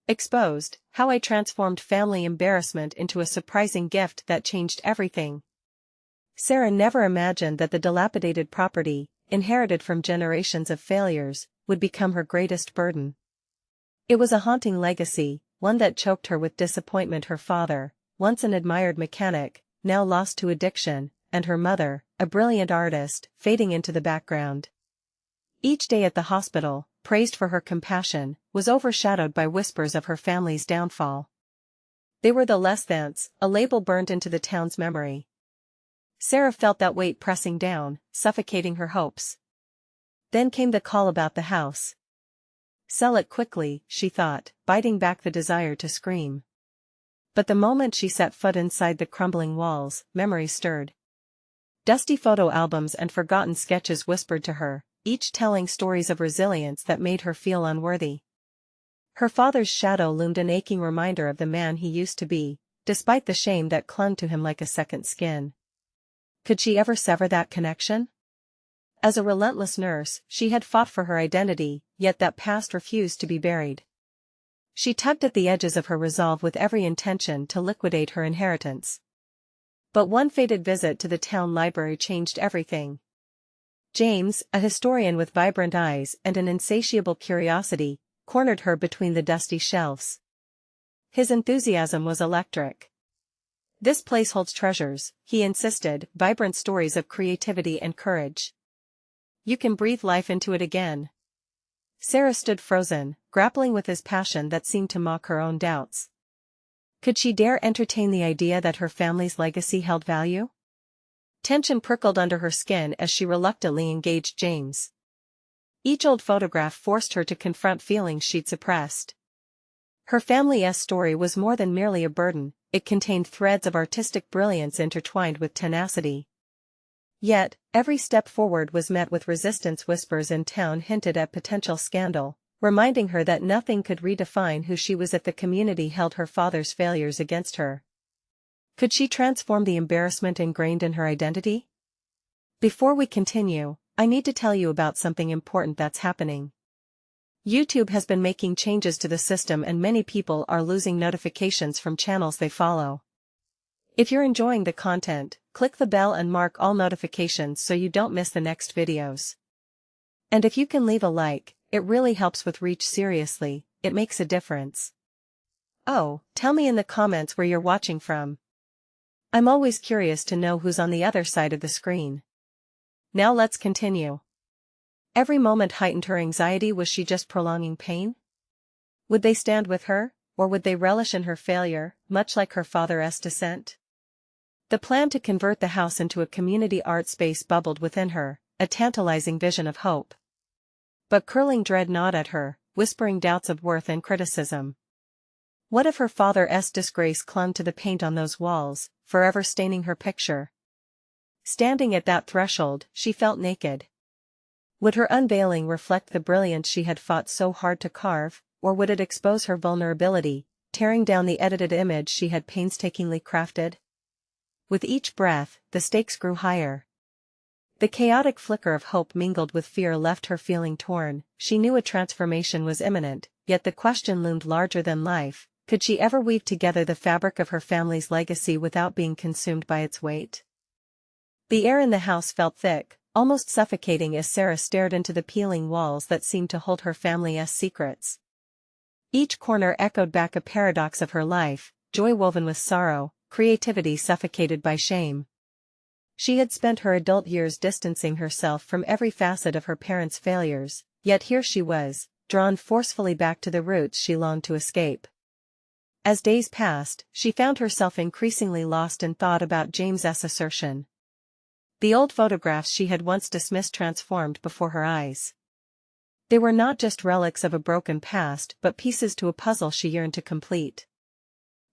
Exposed: How I Transformed Family Embarrassment into a Surprising Gift That Changed Everything. Sarah never imagined that the dilapidated property, inherited from generations of failures, would become her greatest burden. It was a haunting legacy, one that choked her with disappointment. Her father, once an admired mechanic, now lost to addiction, and her mother, a brilliant artist, fading into the background. Each day at the hospital, praised for her compassion, was overshadowed by whispers of her family's downfall. They were the less thans, a label burned into the town's memory. Sarah felt that weight pressing down, suffocating her hopes. Then came the call about the house. Sell it quickly, she thought, biting back the desire to scream. But the moment she set foot inside the crumbling walls, memory stirred. Dusty photo albums and forgotten sketches whispered to her, each telling stories of resilience that made her feel unworthy. Her father's shadow loomed, an aching reminder of the man he used to be, despite the shame that clung to him like a second skin. Could she ever sever that connection? As a relentless nurse, she had fought for her identity, yet that past refused to be buried. She tugged at the edges of her resolve with every intention to liquidate her inheritance. But one fated visit to the town library changed everything. James, a historian with vibrant eyes and an insatiable curiosity, cornered her between the dusty shelves. His enthusiasm was electric. "This place holds treasures," he insisted, "vibrant stories of creativity and courage. You can breathe life into it again." Sarah stood frozen, grappling with his passion that seemed to mock her own doubts. Could she dare entertain the idea that her family's legacy held value? Tension prickled under her skin as she reluctantly engaged James. Each old photograph forced her to confront feelings she'd suppressed. Her family's story was more than merely a burden, it contained threads of artistic brilliance intertwined with tenacity. Yet, every step forward was met with resistance. Whispers in town hinted at potential scandal, reminding her that nothing could redefine who she was if the community held her father's failures against her. Could she transform the embarrassment ingrained in her identity? Before we continue, I need to tell you about something important that's happening. YouTube has been making changes to the system and many people are losing notifications from channels they follow. If you're enjoying the content, click the bell and mark all notifications so you don't miss the next videos. And if you can leave a like, it really helps with reach. Seriously, it makes a difference. Oh, tell me in the comments where you're watching from. I'm always curious to know who's on the other side of the screen. Now let's continue. Every moment heightened her anxiety. Was she just prolonging pain? Would they stand with her, or would they relish in her failure, much like her father's descent? The plan to convert the house into a community art space bubbled within her, a tantalizing vision of hope. But curling dread gnawed at her, whispering doubts of worth and criticism. What if her father's disgrace clung to the paint on those walls, forever staining her picture? Standing at that threshold, she felt naked. Would her unveiling reflect the brilliance she had fought so hard to carve, or would it expose her vulnerability, tearing down the edited image she had painstakingly crafted? With each breath, the stakes grew higher. The chaotic flicker of hope mingled with fear left her feeling torn. She knew a transformation was imminent, yet the question loomed larger than life. Could she ever weave together the fabric of her family's legacy without being consumed by its weight? The air in the house felt thick, almost suffocating as Sarah stared into the peeling walls that seemed to hold her family's secrets. Each corner echoed back a paradox of her life, joy woven with sorrow, creativity suffocated by shame. She had spent her adult years distancing herself from every facet of her parents' failures, yet here she was, drawn forcefully back to the roots she longed to escape. As days passed, she found herself increasingly lost in thought about James's assertion. The old photographs she had once dismissed transformed before her eyes. They were not just relics of a broken past but pieces to a puzzle she yearned to complete.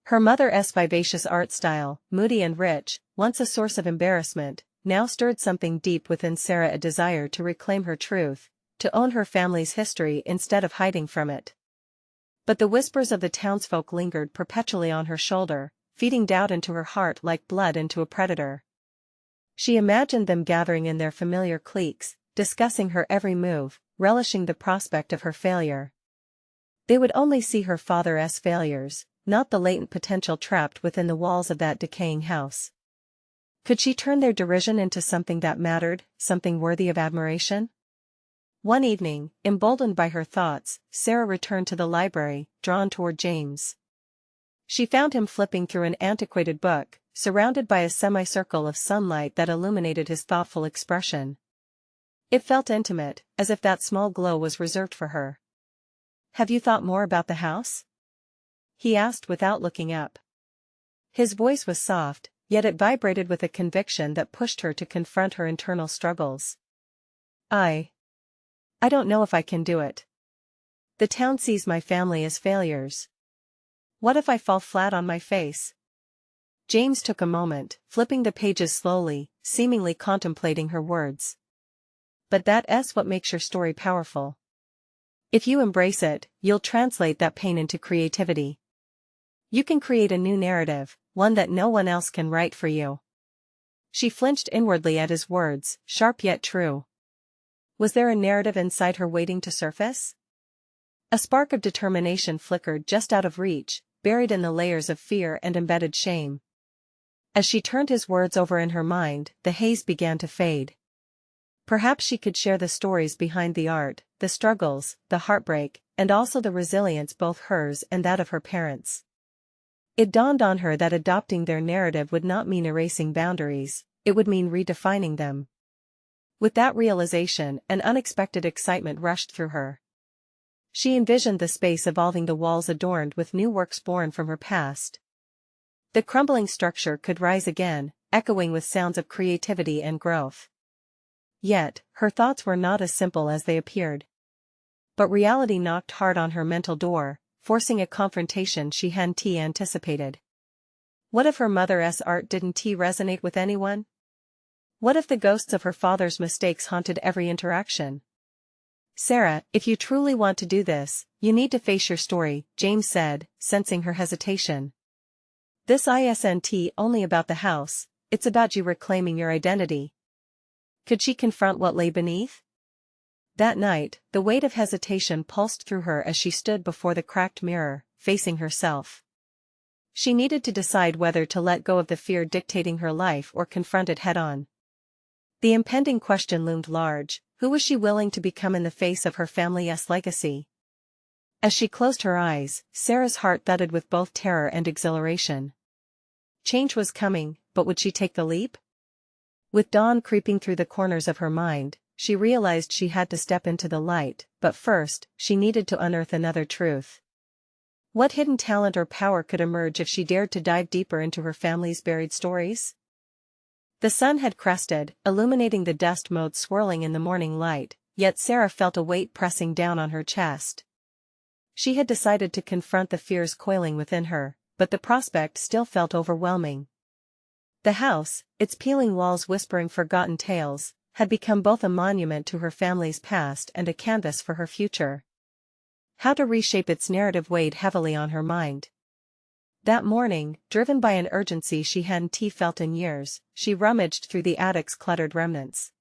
Her mother's vivacious art style, moody and rich, once a source of embarrassment, now stirred something deep within Sarah, a desire to reclaim her truth, to own her family's history instead of hiding from it. But the whispers of the townsfolk lingered perpetually on her shoulder, feeding doubt into her heart like blood into a predator. She imagined them gathering in their familiar cliques, discussing her every move, relishing the prospect of her failure. They would only see her father's failures, not the latent potential trapped within the walls of that decaying house. Could she turn their derision into something that mattered, something worthy of admiration? One evening, emboldened by her thoughts, Sarah returned to the library, drawn toward James. She found him flipping through an antiquated book, surrounded by a semicircle of sunlight that illuminated his thoughtful expression. It felt intimate, as if that small glow was reserved for her. "Have you thought more about the house?" he asked without looking up. His voice was soft, yet it vibrated with a conviction that pushed her to confront her internal struggles. I don't know if I can do it. The town sees my family as failures. What if I fall flat on my face?" James took a moment, flipping the pages slowly, seemingly contemplating her words. "But that's what makes your story powerful. If you embrace it, you'll translate that pain into creativity. You can create a new narrative, one that no one else can write for you." She flinched inwardly at his words, sharp yet true. Was there a narrative inside her waiting to surface? A spark of determination flickered just out of reach, buried in the layers of fear and embedded shame. As she turned his words over in her mind, the haze began to fade. Perhaps she could share the stories behind the art, the struggles, the heartbreak, and also the resilience, both hers and that of her parents. It dawned on her that adopting their narrative would not mean erasing boundaries, it would mean redefining them. With that realization, an unexpected excitement rushed through her. She envisioned the space evolving, the walls adorned with new works born from her past. The crumbling structure could rise again, echoing with sounds of creativity and growth. Yet, her thoughts were not as simple as they appeared. But reality knocked hard on her mental door, forcing a confrontation she hadn't anticipated. What if her mother's art didn't resonate with anyone? What if the ghosts of her father's mistakes haunted every interaction? "Sarah, if you truly want to do this, you need to face your story," James said, sensing her hesitation. "This isn't only about the house, it's about you reclaiming your identity." Could she confront what lay beneath? That night, the weight of hesitation pulsed through her as she stood before the cracked mirror, facing herself. She needed to decide whether to let go of the fear dictating her life or confront it head-on. The impending question loomed large: who was she willing to become in the face of her family's legacy? As she closed her eyes, Sarah's heart thudded with both terror and exhilaration. Change was coming, but would she take the leap? With dawn creeping through the corners of her mind, she realized she had to step into the light, but first, she needed to unearth another truth. What hidden talent or power could emerge if she dared to dive deeper into her family's buried stories? The sun had crested, illuminating the dust motes swirling in the morning light, yet Sarah felt a weight pressing down on her chest. She had decided to confront the fears coiling within her, but the prospect still felt overwhelming. The house, its peeling walls whispering forgotten tales, had become both a monument to her family's past and a canvas for her future. How to reshape its narrative weighed heavily on her mind. That morning, driven by an urgency she hadn't felt in years, she rummaged through the attic's cluttered remnants.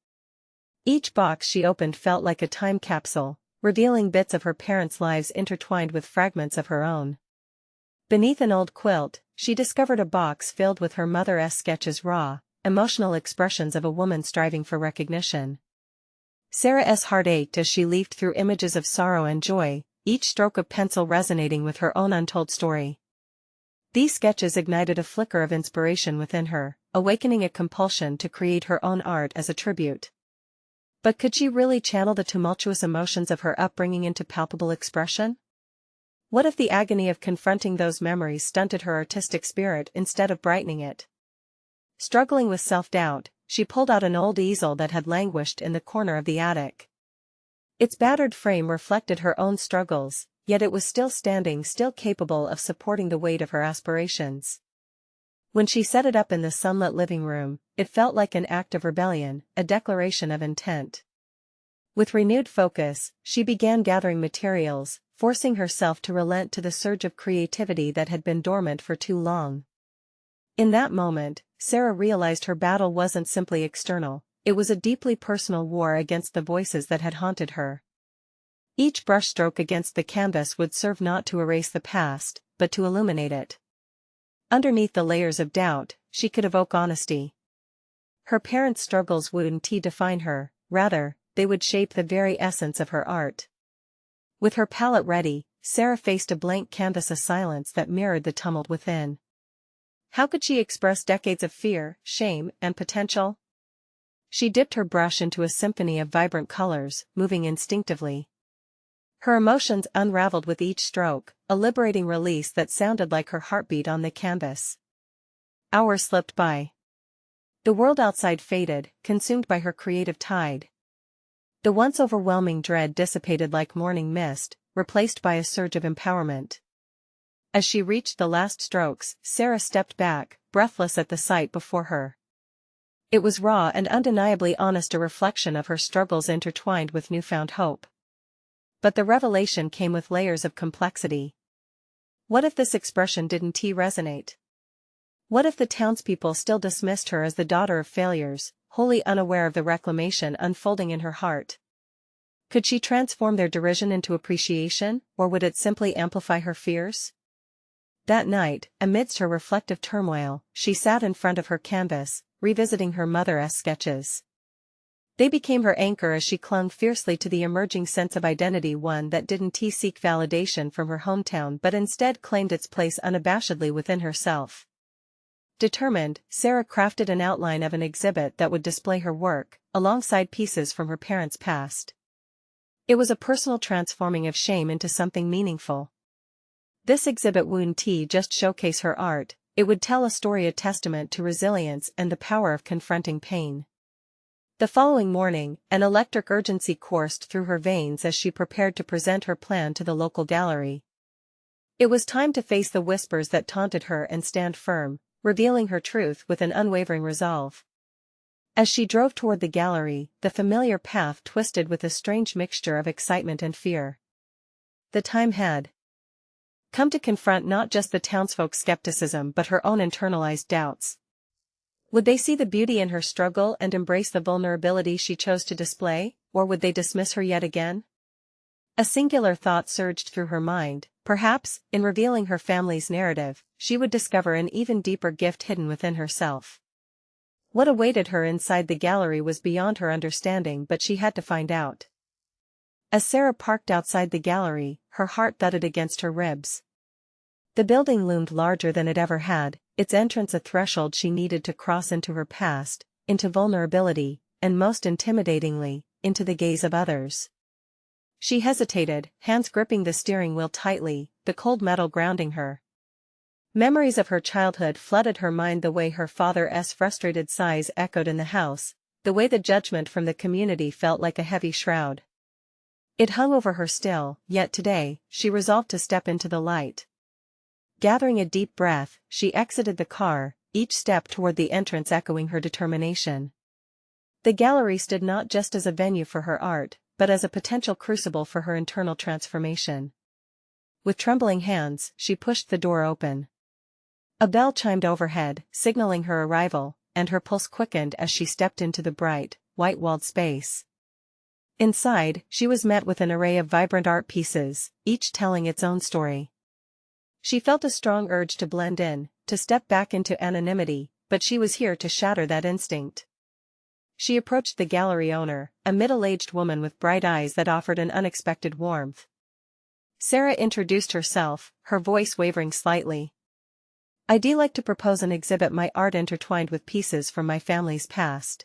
Each box she opened felt like a time capsule, revealing bits of her parents' lives intertwined with fragments of her own. Beneath an old quilt, she discovered a box filled with her mother's sketches, raw, emotional expressions of a woman striving for recognition. Sarah's heart ached as she leafed through images of sorrow and joy, each stroke of pencil resonating with her own untold story. These sketches ignited a flicker of inspiration within her, awakening a compulsion to create her own art as a tribute. But could she really channel the tumultuous emotions of her upbringing into palpable expression? What if the agony of confronting those memories stunted her artistic spirit instead of brightening it? Struggling with self-doubt, she pulled out an old easel that had languished in the corner of the attic. Its battered frame reflected her own struggles, yet it was still standing, still capable of supporting the weight of her aspirations. When she set it up in the sunlit living room, it felt like an act of rebellion, a declaration of intent. With renewed focus, she began gathering materials, forcing herself to relent to the surge of creativity that had been dormant for too long. In that moment, Sarah realized her battle wasn't simply external, it was a deeply personal war against the voices that had haunted her. Each brushstroke against the canvas would serve not to erase the past, but to illuminate it. Underneath the layers of doubt, she could evoke honesty. Her parents' struggles wouldn't define her, rather, they would shape the very essence of her art. With her palette ready, Sarah faced a blank canvas, a silence that mirrored the tumult within. How could she express decades of fear, shame, and potential? She dipped her brush into a symphony of vibrant colors, moving instinctively. Her emotions unraveled with each stroke, a liberating release that sounded like her heartbeat on the canvas. Hours slipped by. The world outside faded, consumed by her creative tide. The once overwhelming dread dissipated like morning mist, replaced by a surge of empowerment. As she reached the last strokes, Sarah stepped back, breathless at the sight before her. It was raw and undeniably honest, a reflection of her struggles intertwined with newfound hope. But the revelation came with layers of complexity. What if this expression didn't resonate? What if the townspeople still dismissed her as the daughter of failures, wholly unaware of the reclamation unfolding in her heart? Could she transform their derision into appreciation, or would it simply amplify her fears? That night, amidst her reflective turmoil, she sat in front of her canvas, revisiting her mother's sketches. They became her anchor as she clung fiercely to the emerging sense of identity, one that didn't seek validation from her hometown but instead claimed its place unabashedly within herself. Determined, Sarah crafted an outline of an exhibit that would display her work, alongside pieces from her parents' past. It was a personal transforming of shame into something meaningful. This exhibit wouldn't just showcase her art, it would tell a story, a testament to resilience and the power of confronting pain. The following morning, an electric urgency coursed through her veins as she prepared to present her plan to the local gallery. It was time to face the whispers that taunted her and stand firm, revealing her truth with an unwavering resolve. As she drove toward the gallery, the familiar path twisted with a strange mixture of excitement and fear. The time had come to confront not just the townsfolk's skepticism but her own internalized doubts. Would they see the beauty in her struggle and embrace the vulnerability she chose to display, or would they dismiss her yet again? A singular thought surged through her mind: perhaps, in revealing her family's narrative, she would discover an even deeper gift hidden within herself. What awaited her inside the gallery was beyond her understanding, but she had to find out. As Sarah parked outside the gallery, her heart thudded against her ribs. The building loomed larger than it ever had, its entrance a threshold she needed to cross into her past, into vulnerability, and most intimidatingly, into the gaze of others. She hesitated, hands gripping the steering wheel tightly, the cold metal grounding her. Memories of her childhood flooded her mind, the way her father's frustrated sighs echoed in the house, the way the judgment from the community felt like a heavy shroud. It hung over her still, yet today, she resolved to step into the light. Gathering a deep breath, she exited the car, each step toward the entrance echoing her determination. The gallery stood not just as a venue for her art, but as a potential crucible for her internal transformation. With trembling hands, she pushed the door open. A bell chimed overhead, signaling her arrival, and her pulse quickened as she stepped into the bright, white-walled space. Inside, she was met with an array of vibrant art pieces, each telling its own story. She felt a strong urge to blend in, to step back into anonymity, but she was here to shatter that instinct. She approached the gallery owner, a middle-aged woman with bright eyes that offered an unexpected warmth. Sarah introduced herself, her voice wavering slightly. "I'd like to propose an exhibit, my art intertwined with pieces from my family's past."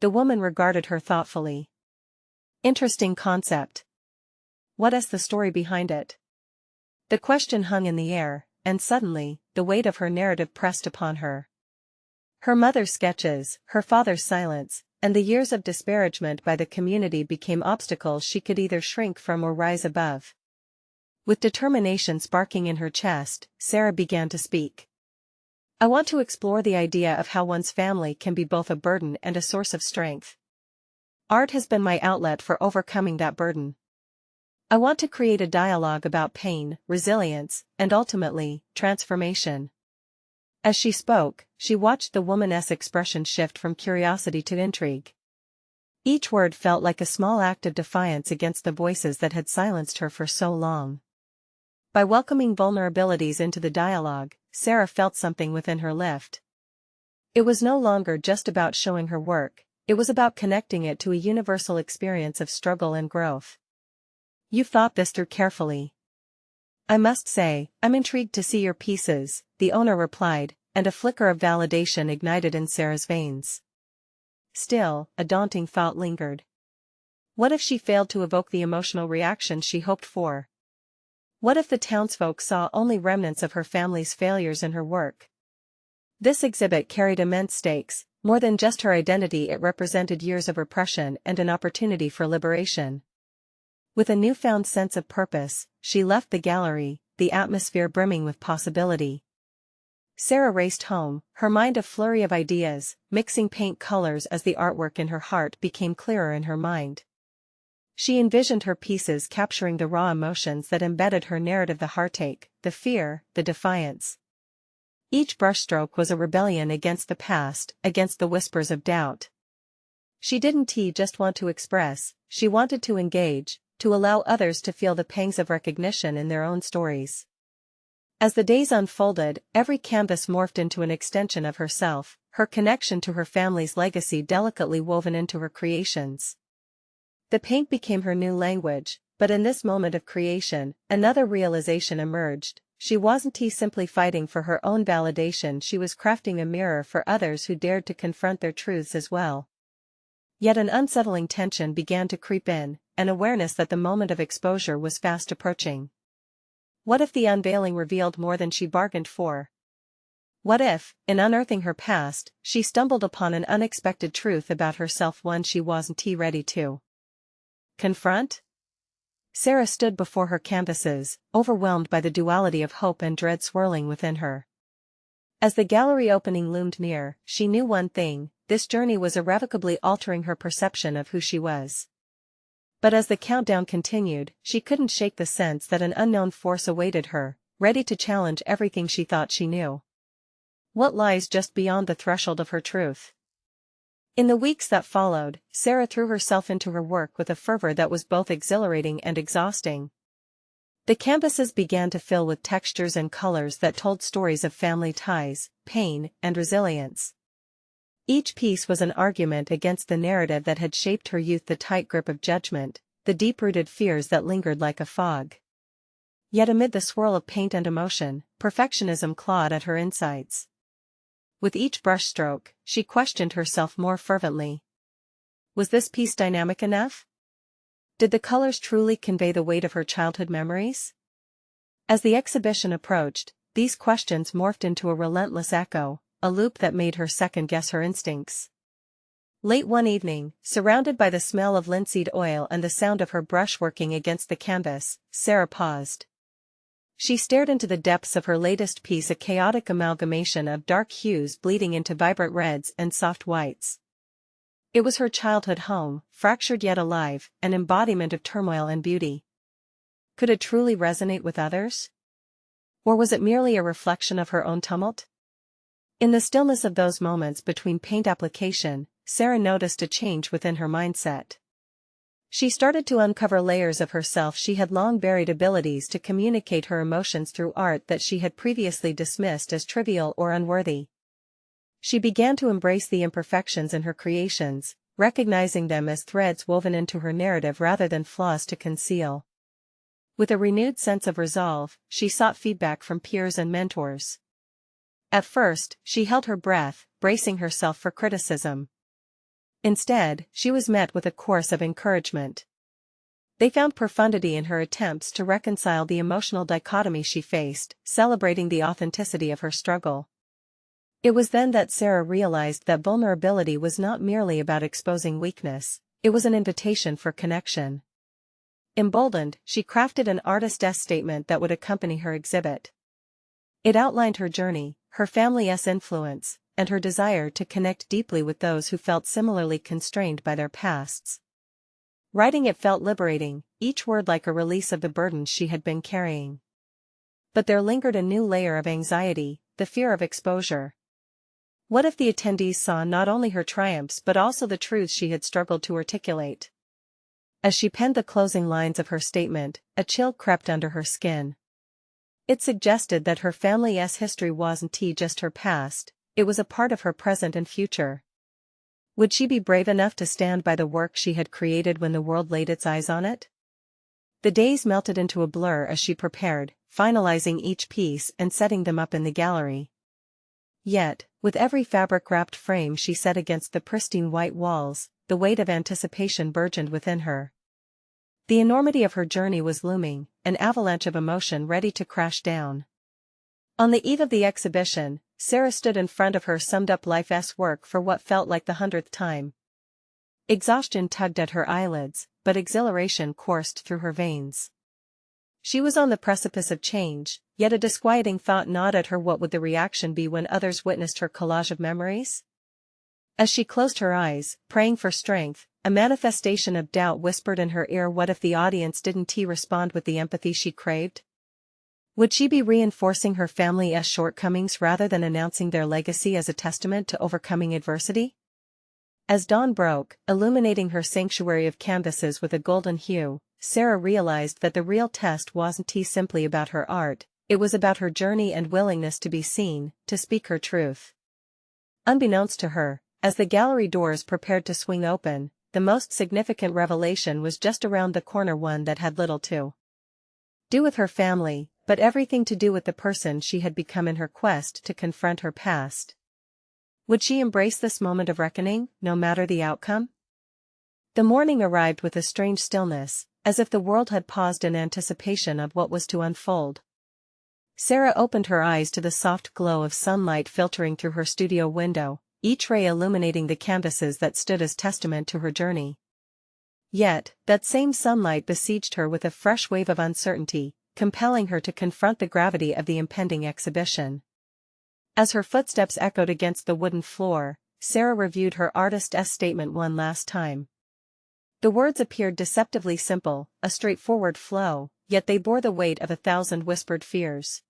The woman regarded her thoughtfully. "Interesting concept. What is the story behind it?" The question hung in the air, and suddenly, the weight of her narrative pressed upon her. Her mother's sketches, her father's silence, and the years of disparagement by the community became obstacles she could either shrink from or rise above. With determination sparking in her chest, Sarah began to speak. "I want to explore the idea of how one's family can be both a burden and a source of strength. Art has been my outlet for overcoming that burden. I want to create a dialogue about pain, resilience, and ultimately, transformation." As she spoke, she watched the woman's expression shift from curiosity to intrigue. Each word felt like a small act of defiance against the voices that had silenced her for so long. By welcoming vulnerabilities into the dialogue, Sarah felt something within her lift. It was no longer just about showing her work, it was about connecting it to a universal experience of struggle and growth. "You've thought this through carefully. I must say, I'm intrigued to see your pieces," the owner replied, and a flicker of validation ignited in Sarah's veins. Still, a daunting thought lingered. What if she failed to evoke the emotional reaction she hoped for? What if the townsfolk saw only remnants of her family's failures in her work? This exhibit carried immense stakes. More than just her identity, it represented years of repression and an opportunity for liberation. With a newfound sense of purpose, she left the gallery, the atmosphere brimming with possibility. Sarah raced home, her mind a flurry of ideas, mixing paint colors as the artwork in her heart became clearer in her mind. She envisioned her pieces capturing the raw emotions that embedded her narrative: the heartache, the fear, the defiance. Each brushstroke was a rebellion against the past, against the whispers of doubt. She didn't just want to express, she wanted to engage, to allow others to feel the pangs of recognition in their own stories. As the days unfolded, every canvas morphed into an extension of herself, her connection to her family's legacy delicately woven into her creations. The paint became her new language, but in this moment of creation, another realization emerged: she wasn't simply fighting for her own validation, she was crafting a mirror for others who dared to confront their truths as well. Yet an unsettling tension began to creep in, an awareness that the moment of exposure was fast approaching. What if the unveiling revealed more than she bargained for? What if, in unearthing her past, she stumbled upon an unexpected truth about herself, one she wasn't ready to confront? Sarah stood before her canvases, overwhelmed by the duality of hope and dread swirling within her. As the gallery opening loomed near, she knew one thing: this journey was irrevocably altering her perception of who she was. But as the countdown continued, she couldn't shake the sense that an unknown force awaited her, ready to challenge everything she thought she knew. What lies just beyond the threshold of her truth? In the weeks that followed, Sarah threw herself into her work with a fervor that was both exhilarating and exhausting. The canvases began to fill with textures and colors that told stories of family ties, pain, and resilience. Each piece was an argument against the narrative that had shaped her youth: the tight grip of judgment, the deep-rooted fears that lingered like a fog. Yet amid the swirl of paint and emotion, perfectionism clawed at her insides. With each brushstroke, she questioned herself more fervently. Was this piece dynamic enough? Did the colors truly convey the weight of her childhood memories? As the exhibition approached, these questions morphed into a relentless echo, a loop that made her second-guess her instincts. Late one evening, surrounded by the smell of linseed oil and the sound of her brush working against the canvas, Sarah paused. She stared into the depths of her latest piece, a chaotic amalgamation of dark hues bleeding into vibrant reds and soft whites. It was her childhood home, fractured yet alive, an embodiment of turmoil and beauty. Could it truly resonate with others? Or was it merely a reflection of her own tumult? In the stillness of those moments between paint application, Sarah noticed a change within her mindset. She started to uncover layers of herself she had long buried, abilities to communicate her emotions through art that she had previously dismissed as trivial or unworthy. She began to embrace the imperfections in her creations, recognizing them as threads woven into her narrative rather than flaws to conceal. With a renewed sense of resolve, she sought feedback from peers and mentors. At first, she held her breath, bracing herself for criticism. Instead, she was met with a chorus of encouragement. They found profundity in her attempts to reconcile the emotional dichotomy she faced, celebrating the authenticity of her struggle. It was then that Sarah realized that vulnerability was not merely about exposing weakness, it was an invitation for connection. Emboldened, she crafted an artist's statement that would accompany her exhibit. It outlined her journey, her family's influence, and her desire to connect deeply with those who felt similarly constrained by their pasts. Writing it felt liberating, each word like a release of the burdens she had been carrying. But there lingered a new layer of anxiety, the fear of exposure. What if the attendees saw not only her triumphs but also the truths she had struggled to articulate? As she penned the closing lines of her statement, a chill crept under her skin. It suggested that her family's history wasn't just her past, it was a part of her present and future. Would she be brave enough to stand by the work she had created when the world laid its eyes on it? The days melted into a blur as she prepared, finalizing each piece and setting them up in the gallery. Yet, with every fabric-wrapped frame she set against the pristine white walls, the weight of anticipation burgeoned within her. The enormity of her journey was looming, an avalanche of emotion ready to crash down. On the eve of the exhibition, Sarah stood in front of her summed-up life's work for what felt like the 100th time. Exhaustion tugged at her eyelids, but exhilaration coursed through her veins. She was on the precipice of change, yet a disquieting thought gnawed at her: what would the reaction be when others witnessed her collage of memories? As she closed her eyes, praying for strength, a manifestation of doubt whispered in her ear: what if the audience didn't respond with the empathy she craved? Would she be reinforcing her family's shortcomings rather than announcing their legacy as a testament to overcoming adversity? As dawn broke, illuminating her sanctuary of canvases with a golden hue, Sarah realized that the real test wasn't simply about her art, it was about her journey and willingness to be seen, to speak her truth. Unbeknownst to her, as the gallery doors prepared to swing open, the most significant revelation was just around the corner, one that had little to do with her family, but everything to do with the person she had become in her quest to confront her past. Would she embrace this moment of reckoning, no matter the outcome? The morning arrived with a strange stillness, as if the world had paused in anticipation of what was to unfold. Sarah opened her eyes to the soft glow of sunlight filtering through her studio window, each ray illuminating the canvases that stood as testament to her journey. Yet, that same sunlight besieged her with a fresh wave of uncertainty, compelling her to confront the gravity of the impending exhibition. As her footsteps echoed against the wooden floor, Sarah reviewed her artist's statement one last time. The words appeared deceptively simple, a straightforward flow, yet they bore the weight of 1,000 whispered fears.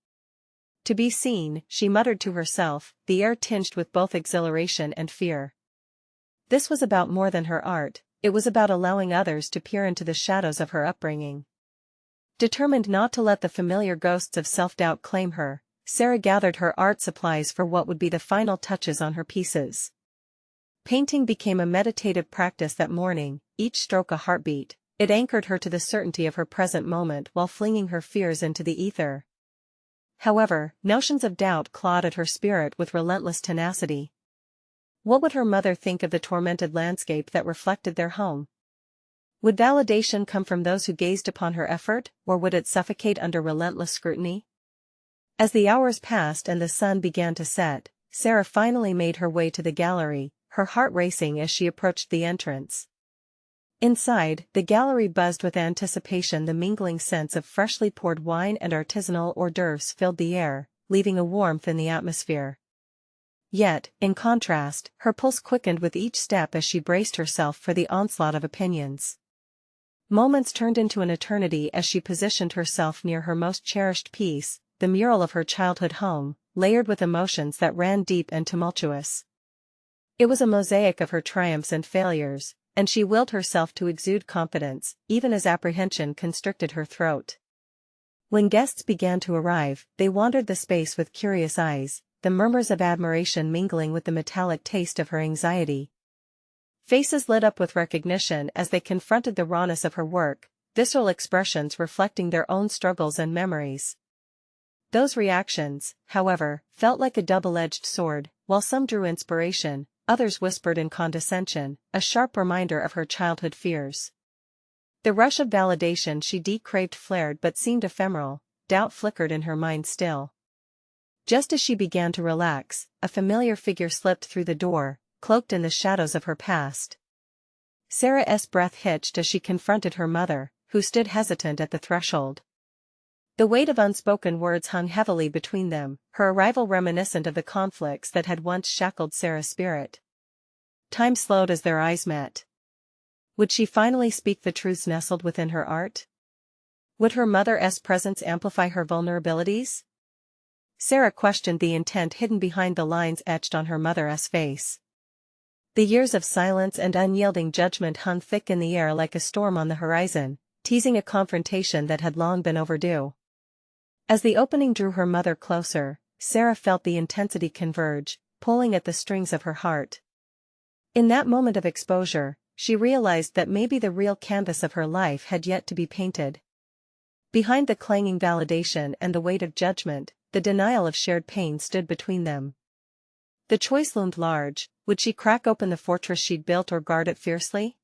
To be seen, she muttered to herself, the air tinged with both exhilaration and fear. This was about more than her art, it was about allowing others to peer into the shadows of her upbringing. Determined not to let the familiar ghosts of self-doubt claim her, Sarah gathered her art supplies for what would be the final touches on her pieces. Painting became a meditative practice that morning, each stroke a heartbeat. It anchored her to the certainty of her present moment while flinging her fears into the ether. However, notions of doubt clawed at her spirit with relentless tenacity. What would her mother think of the tormented landscape that reflected their home? Would validation come from those who gazed upon her effort, or would it suffocate under relentless scrutiny? As the hours passed and the sun began to set, Sarah finally made her way to the gallery, her heart racing as she approached the entrance. Inside, the gallery buzzed with anticipation. The mingling scents of freshly poured wine and artisanal hors d'oeuvres filled the air, leaving a warmth in the atmosphere. Yet, in contrast, her pulse quickened with each step as she braced herself for the onslaught of opinions. Moments turned into an eternity as she positioned herself near her most cherished piece, the mural of her childhood home, layered with emotions that ran deep and tumultuous. It was a mosaic of her triumphs and failures, and she willed herself to exude confidence, even as apprehension constricted her throat. When guests began to arrive, they wandered the space with curious eyes, the murmurs of admiration mingling with the metallic taste of her anxiety. Faces lit up with recognition as they confronted the rawness of her work, visceral expressions reflecting their own struggles and memories. Those reactions, however, felt like a double-edged sword. While some drew inspiration, others whispered in condescension, a sharp reminder of her childhood fears. The rush of validation she craved flared but seemed ephemeral, doubt flickered in her mind still. Just as she began to relax, a familiar figure slipped through the door, cloaked in the shadows of her past. Sarah's breath hitched as she confronted her mother, who stood hesitant at the threshold. The weight of unspoken words hung heavily between them, her arrival reminiscent of the conflicts that had once shackled Sarah's spirit. Time slowed as their eyes met. Would she finally speak the truths nestled within her art? Would her mother's presence amplify her vulnerabilities? Sarah questioned the intent hidden behind the lines etched on her mother's face. The years of silence and unyielding judgment hung thick in the air like a storm on the horizon, teasing a confrontation that had long been overdue. As the opening drew her mother closer, Sarah felt the intensity converge, pulling at the strings of her heart. In that moment of exposure, she realized that maybe the real canvas of her life had yet to be painted. Behind the clanging validation and the weight of judgment, the denial of shared pain stood between them. The choice loomed large: would she crack open the fortress she'd built or guard it fiercely?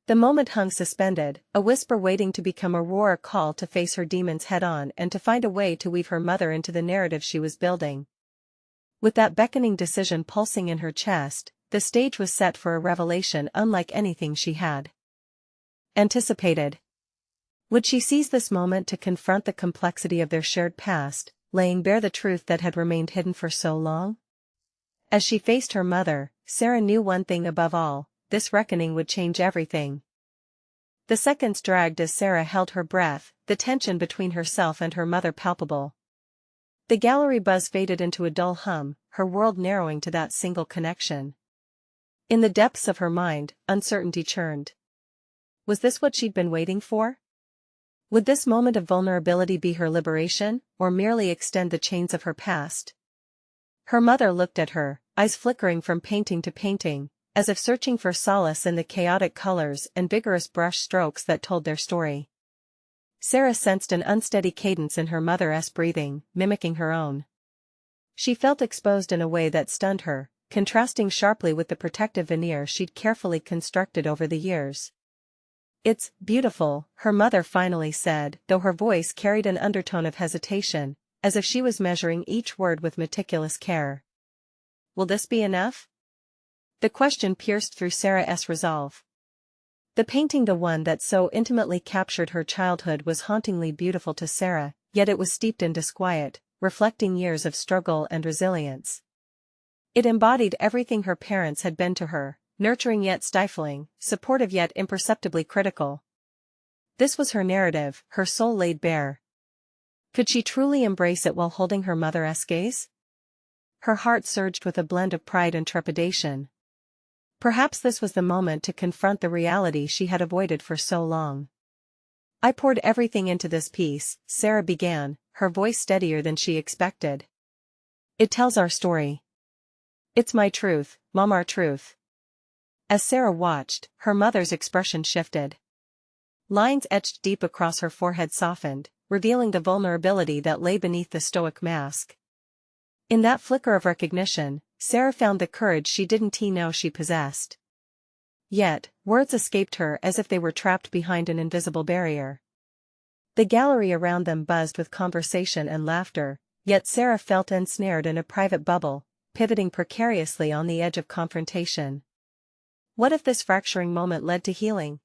The moment hung suspended, a whisper waiting to become a roar, a call to face her demons head-on and to find a way to weave her mother into the narrative she was building. With that beckoning decision pulsing in her chest, the stage was set for a revelation unlike anything she had anticipated. Would she seize this moment to confront the complexity of their shared past, laying bare the truth that had remained hidden for so long? As she faced her mother, Sarah knew one thing above all: this reckoning would change everything. The seconds dragged as Sarah held her breath, the tension between herself and her mother palpable. The gallery buzz faded into a dull hum, her world narrowing to that single connection. In the depths of her mind, uncertainty churned. Was this what she'd been waiting for? Would this moment of vulnerability be her liberation, or merely extend the chains of her past? Her mother looked at her, eyes flickering from painting to painting, as if searching for solace in the chaotic colors and vigorous brush strokes that told their story. Sarah sensed an unsteady cadence in her mother's breathing, mimicking her own. She felt exposed in a way that stunned her, contrasting sharply with the protective veneer she'd carefully constructed over the years. "It's beautiful," her mother finally said, though her voice carried an undertone of hesitation, as if she was measuring each word with meticulous care. "Will this be enough?" The question pierced through Sarah's resolve. The painting, the one that so intimately captured her childhood, was hauntingly beautiful to Sarah, yet it was steeped in disquiet, reflecting years of struggle and resilience. It embodied everything her parents had been to her: nurturing yet stifling, supportive yet imperceptibly critical. This was her narrative, her soul laid bare. Could she truly embrace it while holding her mother's gaze? Her heart surged with a blend of pride and trepidation. Perhaps this was the moment to confront the reality she had avoided for so long. "I poured everything into this piece," Sarah began, her voice steadier than she expected. "It tells our story. It's my truth, Mom, our truth." As Sarah watched, her mother's expression shifted. Lines etched deep across her forehead softened, revealing the vulnerability that lay beneath the stoic mask. In that flicker of recognition, Sarah found the courage she didn't know she possessed. Yet, words escaped her as if they were trapped behind an invisible barrier. The gallery around them buzzed with conversation and laughter, yet Sarah felt ensnared in a private bubble, pivoting precariously on the edge of confrontation. What if this fracturing moment led to healing?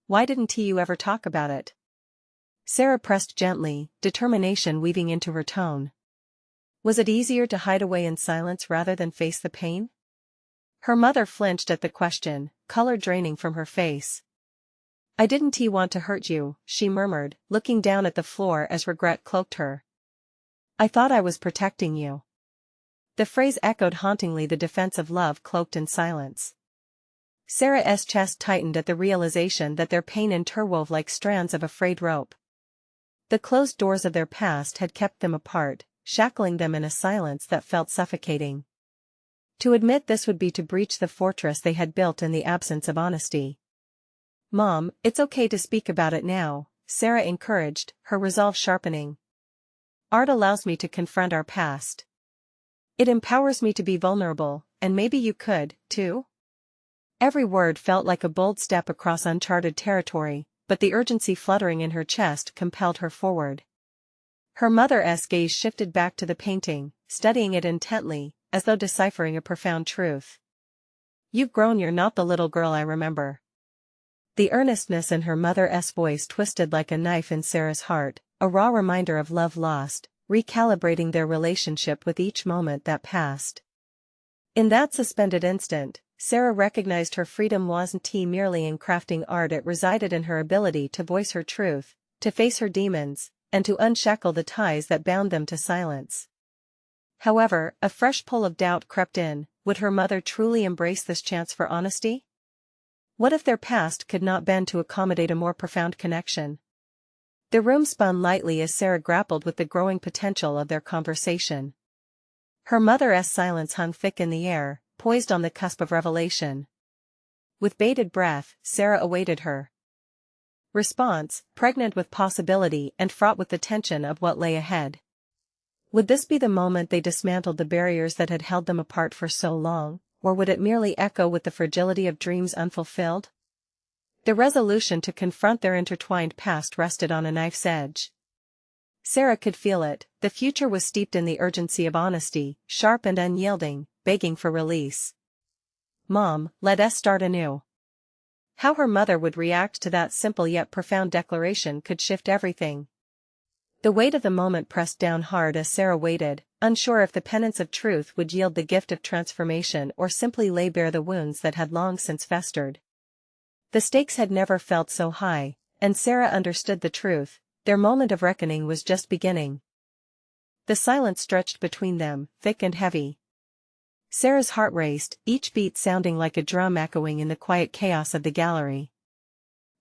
Why didn't you ever talk about it? Sarah pressed gently, determination weaving into her tone. Was it easier to hide away in silence rather than face the pain? Her mother flinched at the question, color draining from her face. "I didn't want to hurt you," she murmured, looking down at the floor as regret cloaked her. "I thought I was protecting you." The phrase echoed hauntingly, the defense of love cloaked in silence. Sarah's chest tightened at the realization that their pain interwove like strands of a frayed rope. The closed doors of their past had kept them apart, shackling them in a silence that felt suffocating. To admit this would be to breach the fortress they had built in the absence of honesty. "Mom, it's okay to speak about it now," Sarah encouraged, her resolve sharpening. "Art allows me to confront our past. It empowers me to be vulnerable, and maybe you could, too." Every word felt like a bold step across uncharted territory, but the urgency fluttering in her chest compelled her forward. Her mother's gaze shifted back to the painting, studying it intently, as though deciphering a profound truth. "You've grown, you're not the little girl I remember." The earnestness in her mother's voice twisted like a knife in Sarah's heart, a raw reminder of love lost, recalibrating their relationship with each moment that passed. In that suspended instant, Sarah recognized her freedom wasn't merely in crafting art, it resided in her ability to voice her truth, to face her demons, and to unshackle the ties that bound them to silence. However, a fresh pull of doubt crept in. Would her mother truly embrace this chance for honesty? What if their past could not bend to accommodate a more profound connection? The room spun lightly as Sarah grappled with the growing potential of their conversation. Her mother's silence hung thick in the air, poised on the cusp of revelation. With bated breath, Sarah awaited her response, pregnant with possibility and fraught with the tension of what lay ahead. Would this be the moment they dismantled the barriers that had held them apart for so long, or would it merely echo with the fragility of dreams unfulfilled? The resolution to confront their intertwined past rested on a knife's edge. Sarah could feel it. The future was steeped in the urgency of honesty, sharp and unyielding, begging for release. "Mom, let us start anew." How her mother would react to that simple yet profound declaration could shift everything. The weight of the moment pressed down hard as Sarah waited, unsure if the penance of truth would yield the gift of transformation or simply lay bare the wounds that had long since festered. The stakes had never felt so high, and Sarah understood the truth. Their moment of reckoning was just beginning. The silence stretched between them, thick and heavy. Sarah's heart raced, each beat sounding like a drum echoing in the quiet chaos of the gallery.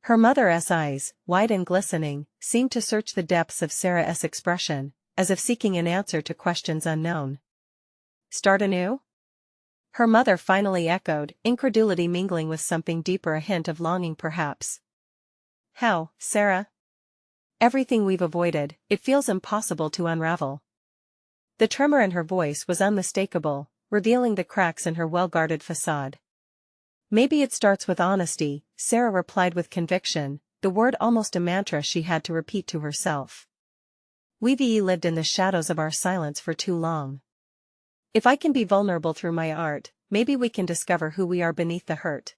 Her mother's eyes, wide and glistening, seemed to search the depths of Sarah's expression, as if seeking an answer to questions unknown. "Start anew?" Her mother finally echoed, incredulity mingling with something deeper, a hint of longing perhaps. "How, Sarah?" "Everything we've avoided, it feels impossible to unravel." The tremor in her voice was unmistakable, revealing the cracks in her well-guarded facade. "Maybe it starts with honesty," Sarah replied with conviction, the word almost a mantra she had to repeat to herself. "We've lived in the shadows of our silence for too long. If I can be vulnerable through my art, maybe we can discover who we are beneath the hurt."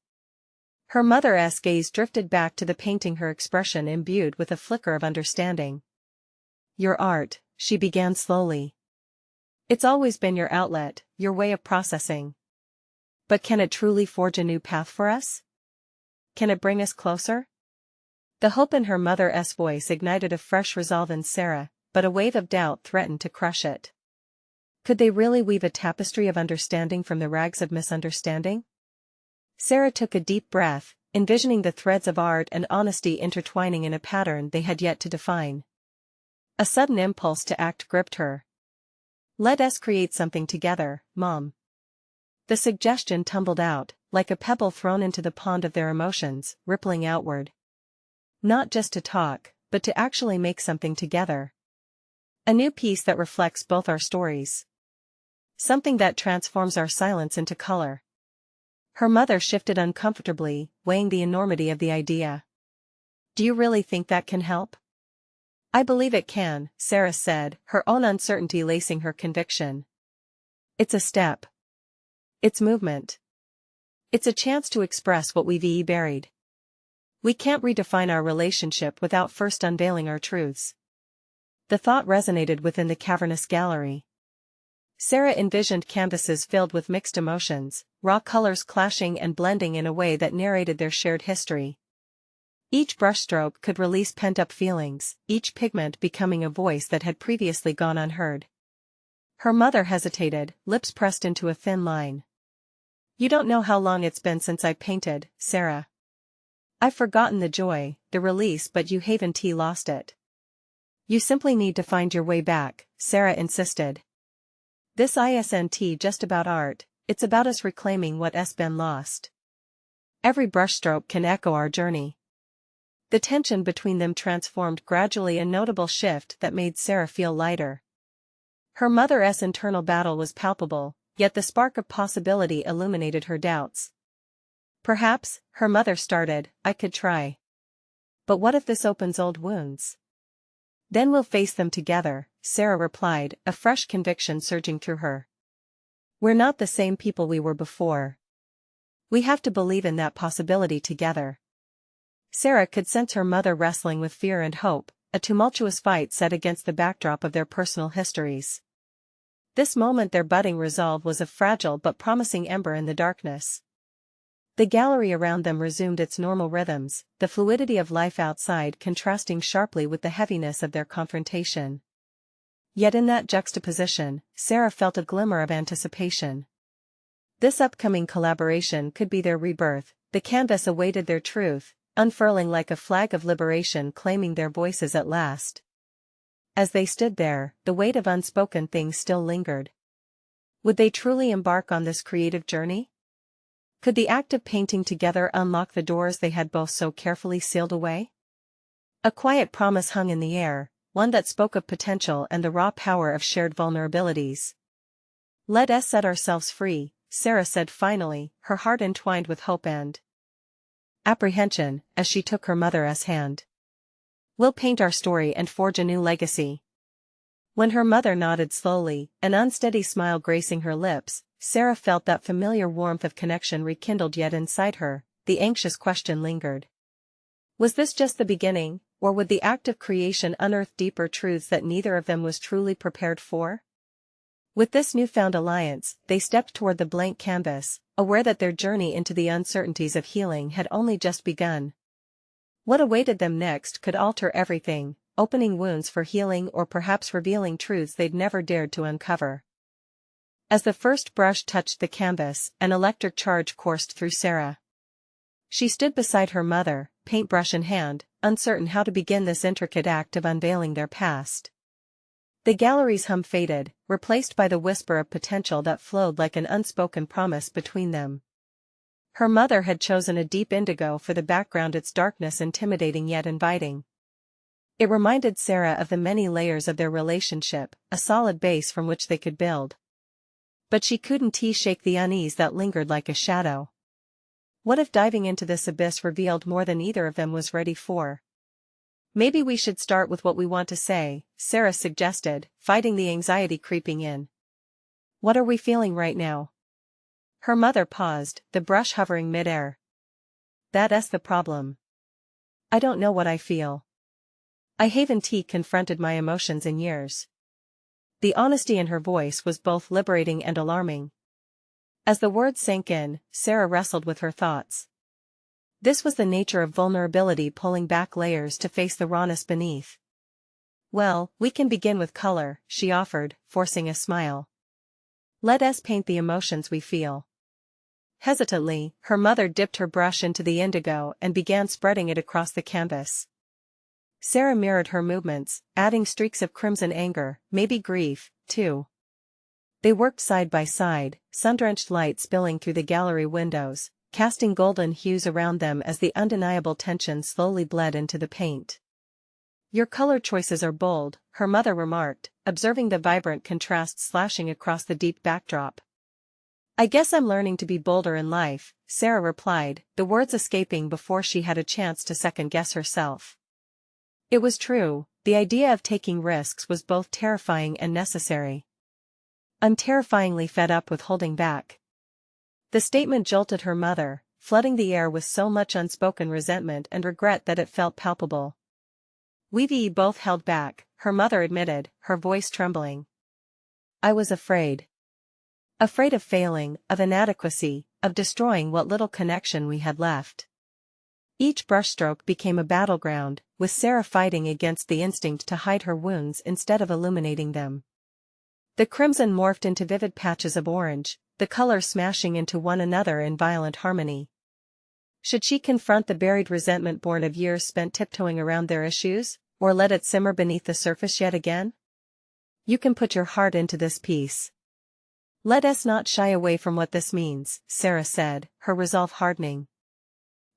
Her mother's gaze drifted back to the painting, her expression imbued with a flicker of understanding. "Your art," she began slowly. "It's always been your outlet, your way of processing. But can it truly forge a new path for us? Can it bring us closer?" The hope in her mother's voice ignited a fresh resolve in Sarah, but a wave of doubt threatened to crush it. Could they really weave a tapestry of understanding from the rags of misunderstanding? Sarah took a deep breath, envisioning the threads of art and honesty intertwining in a pattern they had yet to define. A sudden impulse to act gripped her. "Let us create something together, Mom." The suggestion tumbled out, like a pebble thrown into the pond of their emotions, rippling outward. Not just to talk, but to actually make something together. A new piece that reflects both our stories. Something that transforms our silence into color. Her mother shifted uncomfortably, weighing the enormity of the idea. "Do you really think that can help?" "I believe it can," Sarah said, her own uncertainty lacing her conviction. "It's a step. It's movement. It's a chance to express what we've buried. We can't redefine our relationship without first unveiling our truths." The thought resonated within the cavernous gallery. Sarah envisioned canvases filled with mixed emotions, raw colors clashing and blending in a way that narrated their shared history. Each brushstroke could release pent-up feelings, each pigment becoming a voice that had previously gone unheard. Her mother hesitated, lips pressed into a thin line. "You don't know how long it's been since I painted, Sarah. I've forgotten the joy, the release, but you haven't lost it." "You simply need to find your way back," Sarah insisted. "This isn't just about art, it's about us reclaiming what's been lost. Every brushstroke can echo our journey." The tension between them transformed gradually, a notable shift that made Sarah feel lighter. Her mother's internal battle was palpable, yet the spark of possibility illuminated her doubts. "Perhaps," her mother started, "I could try. But what if this opens old wounds?" "Then we'll face them together," Sarah replied, a fresh conviction surging through her. "We're not the same people we were before. We have to believe in that possibility together." Sarah could sense her mother wrestling with fear and hope, a tumultuous fight set against the backdrop of their personal histories. This moment their budding resolve was a fragile but promising ember in the darkness. The gallery around them resumed its normal rhythms, the fluidity of life outside contrasting sharply with the heaviness of their confrontation. Yet in that juxtaposition, Sarah felt a glimmer of anticipation. This upcoming collaboration could be their rebirth. The canvas awaited their truth, unfurling like a flag of liberation, claiming their voices at last. As they stood there, the weight of unspoken things still lingered. Would they truly embark on this creative journey? Could the act of painting together unlock the doors they had both so carefully sealed away? A quiet promise hung in the air, one that spoke of potential and the raw power of shared vulnerabilities. "Let us set ourselves free," Sarah said finally, her heart entwined with hope and apprehension, as she took her mother's hand. "We'll paint our story and forge a new legacy." When her mother nodded slowly, an unsteady smile gracing her lips, Sarah felt that familiar warmth of connection rekindled, yet inside her, the anxious question lingered. Was this just the beginning, or would the act of creation unearth deeper truths that neither of them was truly prepared for? With this newfound alliance, they stepped toward the blank canvas, aware that their journey into the uncertainties of healing had only just begun. What awaited them next could alter everything, opening wounds for healing or perhaps revealing truths they'd never dared to uncover. As the first brush touched the canvas, an electric charge coursed through Sarah. She stood beside her mother, paintbrush in hand, uncertain how to begin this intricate act of unveiling their past. The gallery's hum faded, replaced by the whisper of potential that flowed like an unspoken promise between them. Her mother had chosen a deep indigo for the background, its darkness intimidating yet inviting. It reminded Sarah of the many layers of their relationship, a solid base from which they could build. But she couldn't shake the unease that lingered like a shadow. What if diving into this abyss revealed more than either of them was ready for? "Maybe we should start with what we want to say," Sarah suggested, fighting the anxiety creeping in. "What are we feeling right now?" Her mother paused, the brush hovering midair. "That's the problem. I don't know what I feel. I haven't confronted my emotions in years." The honesty in her voice was both liberating and alarming. As the words sank in, Sarah wrestled with her thoughts. This was the nature of vulnerability, pulling back layers to face the rawness beneath. "Well, we can begin with color," she offered, forcing a smile. "Let us paint the emotions we feel." Hesitantly, her mother dipped her brush into the indigo and began spreading it across the canvas. Sarah mirrored her movements, adding streaks of crimson anger, maybe grief, too. They worked side by side, sun-drenched light spilling through the gallery windows, casting golden hues around them as the undeniable tension slowly bled into the paint. "Your color choices are bold," her mother remarked, observing the vibrant contrast slashing across the deep backdrop. "I guess I'm learning to be bolder in life," Sarah replied, the words escaping before she had a chance to second-guess herself. It was true, the idea of taking risks was both terrifying and necessary. "I'm terrifyingly fed up with holding back." The statement jolted her mother, flooding the air with so much unspoken resentment and regret that it felt palpable. "We've both held back," her mother admitted, her voice trembling. "I was afraid. Afraid of failing, of inadequacy, of destroying what little connection we had left." Each brushstroke became a battleground, with Sarah fighting against the instinct to hide her wounds instead of illuminating them. The crimson morphed into vivid patches of orange, the colors smashing into one another in violent harmony. Should she confront the buried resentment born of years spent tiptoeing around their issues, or let it simmer beneath the surface yet again? "You can put your heart into this piece. Let us not shy away from what this means," Sarah said, her resolve hardening.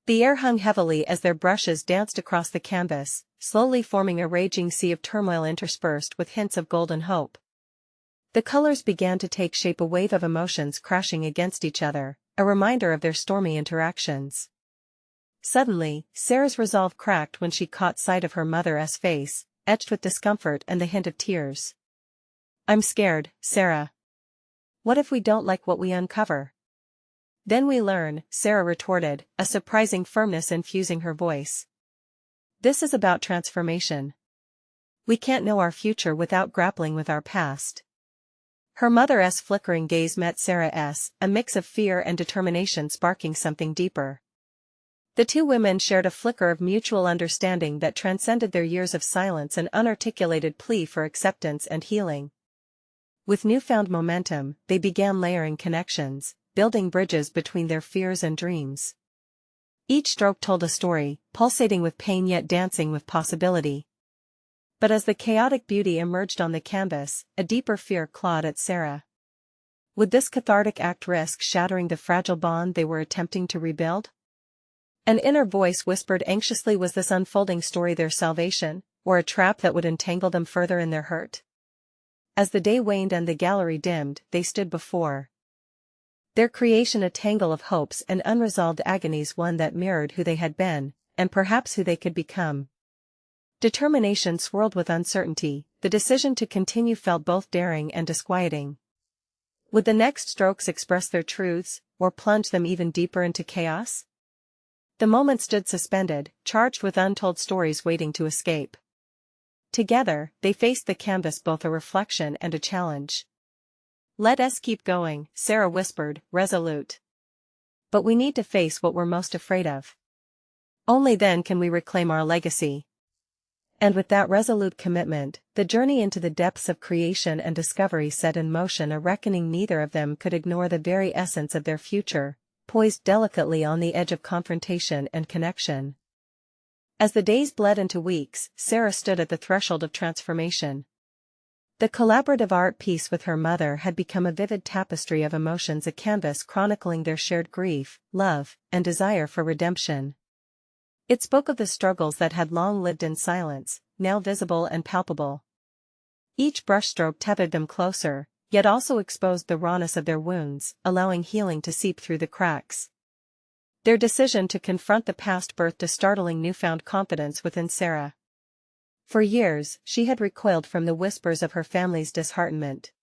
The air hung heavily as their brushes danced across the canvas, slowly forming a raging sea of turmoil interspersed with hints of golden hope. The colors began to take shape, a wave of emotions crashing against each other, a reminder of their stormy interactions. Suddenly, Sarah's resolve cracked when she caught sight of her mother's face, etched with discomfort and the hint of tears. "I'm scared, Sarah. What if we don't like what we uncover?" "Then we learn," Sarah retorted, a surprising firmness infusing her voice. "This is about transformation. We can't know our future without grappling with our past." Her mother's flickering gaze met Sarah's, a mix of fear and determination sparking something deeper. The two women shared a flicker of mutual understanding that transcended their years of silence and unarticulated plea for acceptance and healing. With newfound momentum, they began layering connections, building bridges between their fears and dreams. Each stroke told a story, pulsating with pain yet dancing with possibility. But as the chaotic beauty emerged on the canvas, a deeper fear clawed at Sarah. Would this cathartic act risk shattering the fragile bond they were attempting to rebuild? An inner voice whispered anxiously, was this unfolding story their salvation, or a trap that would entangle them further in their hurt? As the day waned and the gallery dimmed, they stood before their creation, a tangle of hopes and unresolved agonies, one that mirrored who they had been, and perhaps who they could become. Determination swirled with uncertainty, the decision to continue felt both daring and disquieting. Would the next strokes express their truths, or plunge them even deeper into chaos? The moment stood suspended, charged with untold stories waiting to escape. Together, they faced the canvas, both a reflection and a challenge. "Let us keep going," Sarah whispered, resolute. "But we need to face what we're most afraid of. Only then can we reclaim our legacy." And with that resolute commitment, the journey into the depths of creation and discovery set in motion a reckoning neither of them could ignore, the very essence of their future, poised delicately on the edge of confrontation and connection. As the days bled into weeks, Sarah stood at the threshold of transformation. The collaborative art piece with her mother had become a vivid tapestry of emotions, a canvas chronicling their shared grief, love, and desire for redemption. It spoke of the struggles that had long lived in silence, now visible and palpable. Each brushstroke tethered them closer, yet also exposed the rawness of their wounds, allowing healing to seep through the cracks. Their decision to confront the past birthed a startling newfound confidence within Sarah. For years, she had recoiled from the whispers of her family's disheartenment.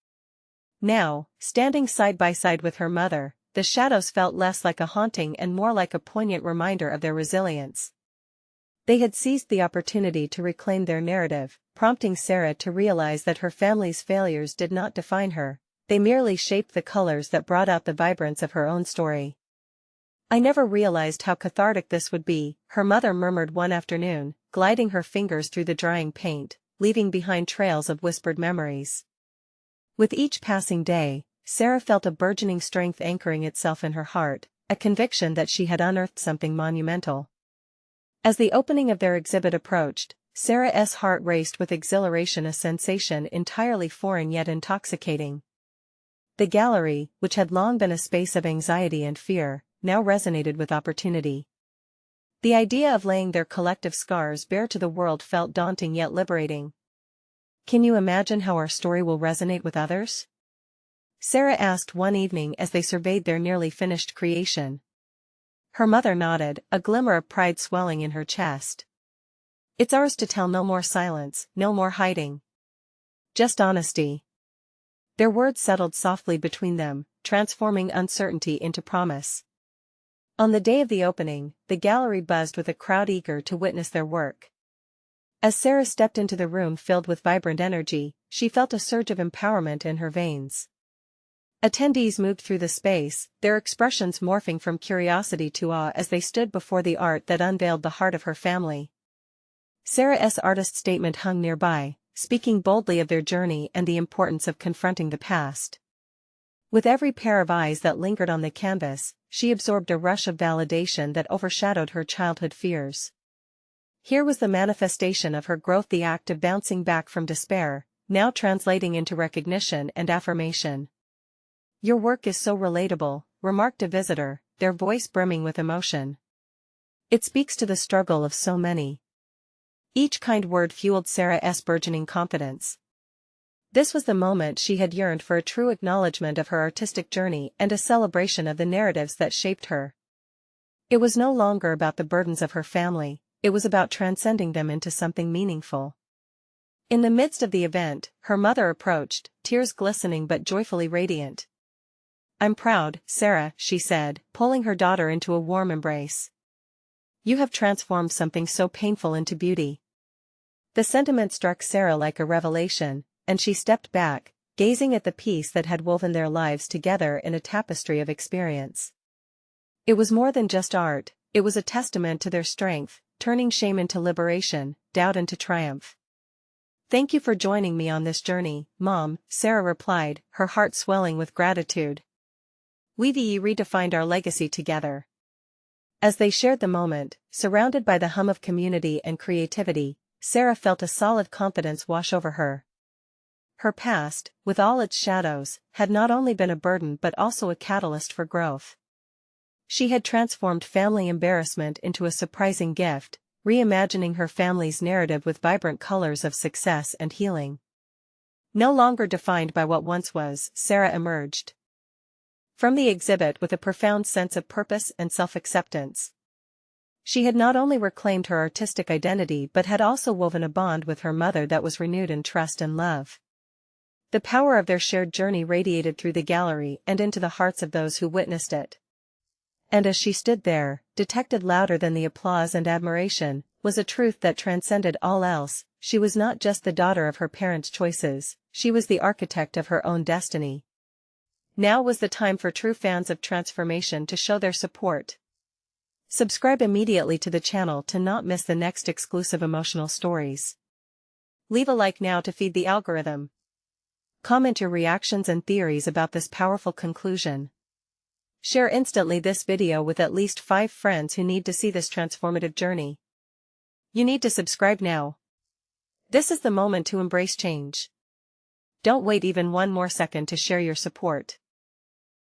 Now, standing side by side with her mother, the shadows felt less like a haunting and more like a poignant reminder of their resilience. They had seized the opportunity to reclaim their narrative, prompting Sarah to realize that her family's failures did not define her, they merely shaped the colors that brought out the vibrance of her own story. "I never realized how cathartic this would be," her mother murmured one afternoon, gliding her fingers through the drying paint, leaving behind trails of whispered memories. With each passing day, Sarah felt a burgeoning strength anchoring itself in her heart, a conviction that she had unearthed something monumental. As the opening of their exhibit approached, Sarah's heart raced with exhilaration, a sensation entirely foreign yet intoxicating. The gallery, which had long been a space of anxiety and fear, now resonated with opportunity. The idea of laying their collective scars bare to the world felt daunting yet liberating. "Can you imagine how our story will resonate with others?" Sarah asked one evening as they surveyed their nearly finished creation. Her mother nodded, a glimmer of pride swelling in her chest. "It's ours to tell, no more silence, no more hiding. Just honesty." Their words settled softly between them, transforming uncertainty into promise. On the day of the opening, the gallery buzzed with a crowd eager to witness their work. As Sarah stepped into the room filled with vibrant energy, she felt a surge of empowerment in her veins. Attendees moved through the space, their expressions morphing from curiosity to awe as they stood before the art that unveiled the heart of her family. Sarah's artist statement hung nearby, speaking boldly of their journey and the importance of confronting the past. With every pair of eyes that lingered on the canvas, she absorbed a rush of validation that overshadowed her childhood fears. Here was the manifestation of her growth, the act of bouncing back from despair, now translating into recognition and affirmation. "Your work is so relatable," remarked a visitor, their voice brimming with emotion. "It speaks to the struggle of so many." Each kind word fueled Sarah's burgeoning confidence. This was the moment she had yearned for, a true acknowledgement of her artistic journey and a celebration of the narratives that shaped her. It was no longer about the burdens of her family, it was about transcending them into something meaningful. In the midst of the event, her mother approached, tears glistening but joyfully radiant. "I'm proud, Sarah," she said, pulling her daughter into a warm embrace. "You have transformed something so painful into beauty." The sentiment struck Sarah like a revelation, and she stepped back, gazing at the piece that had woven their lives together in a tapestry of experience. It was more than just art, it was a testament to their strength, turning shame into liberation, doubt into triumph. "Thank you for joining me on this journey, Mom," Sarah replied, her heart swelling with gratitude. "We've redefined our legacy together." As they shared the moment, surrounded by the hum of community and creativity, Sarah felt a solid confidence wash over her. Her past, with all its shadows, had not only been a burden but also a catalyst for growth. She had transformed family embarrassment into a surprising gift, reimagining her family's narrative with vibrant colors of success and healing. No longer defined by what once was, Sarah emerged from the exhibit with a profound sense of purpose and self-acceptance. She had not only reclaimed her artistic identity but had also woven a bond with her mother that was renewed in trust and love. The power of their shared journey radiated through the gallery and into the hearts of those who witnessed it. And as she stood there, detected louder than the applause and admiration, was a truth that transcended all else: she was not just the daughter of her parents' choices, she was the architect of her own destiny. Now was the time for true fans of transformation to show their support. Subscribe immediately to the channel to not miss the next exclusive emotional stories. Leave a like now to feed the algorithm. Comment your reactions and theories about this powerful conclusion. Share instantly this video with at least 5 friends who need to see this transformative journey. You need to subscribe now. This is the moment to embrace change. Don't wait even one more second to share your support.